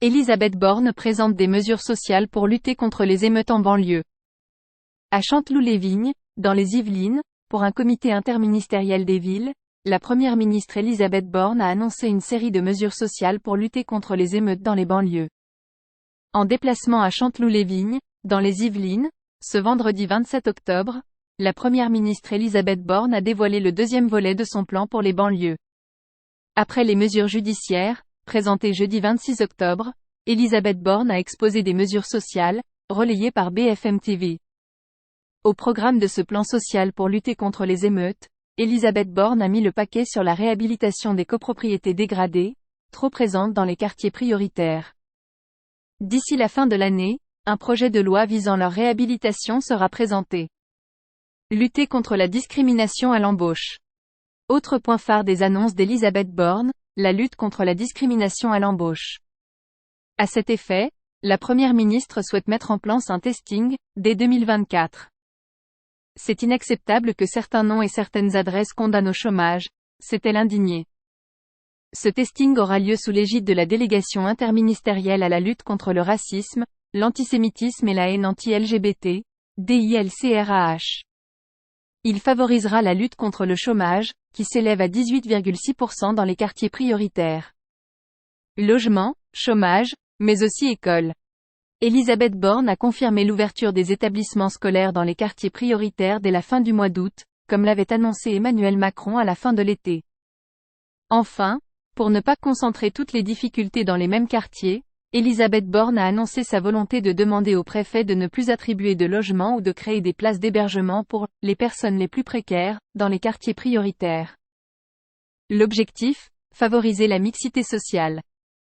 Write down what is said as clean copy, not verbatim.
Élisabeth Borne présente des mesures sociales pour lutter contre les émeutes en banlieue. À Chanteloup-les-Vignes, dans les Yvelines, pour un comité interministériel des villes, la première ministre Élisabeth Borne a annoncé une série de mesures sociales pour lutter contre les émeutes dans les banlieues. En déplacement à Chanteloup-les-Vignes, dans les Yvelines, ce vendredi 27 octobre, la première ministre Élisabeth Borne a dévoilé le deuxième volet de son plan pour les banlieues. Après les mesures judiciaires, présentées jeudi 26 octobre, Élisabeth Borne a exposé des mesures sociales, relayées par BFM TV. Au programme de ce plan social pour lutter contre les émeutes, Élisabeth Borne a mis le paquet sur la réhabilitation des copropriétés dégradées, trop présentes dans les quartiers prioritaires. D'ici la fin de l'année, un projet de loi visant leur réhabilitation sera présenté. Lutter contre la discrimination à l'embauche. Autre point phare des annonces d'Élisabeth Borne, la lutte contre la discrimination à l'embauche. À cet effet, la première ministre souhaite mettre en place un testing, dès 2024. C'est inacceptable que certains noms et certaines adresses condamnent au chômage, s'est-elle indignée. Ce testing aura lieu sous l'égide de la délégation interministérielle à la lutte contre le racisme, l'antisémitisme et la haine anti-LGBT, DILCRAH. Il favorisera la lutte contre le chômage, qui s'élève à 18,6% dans les quartiers prioritaires. Logement, chômage, mais aussi école. Élisabeth Borne a confirmé l'ouverture des établissements scolaires dans les quartiers prioritaires dès la fin du mois d'août, comme l'avait annoncé Emmanuel Macron à la fin de l'été. Enfin, pour ne pas concentrer toutes les difficultés dans les mêmes quartiers, Élisabeth Borne a annoncé sa volonté de demander aux préfets de ne plus attribuer de logements ou de créer des places d'hébergement pour les personnes les plus précaires, dans les quartiers prioritaires. L'objectif, favoriser la mixité sociale.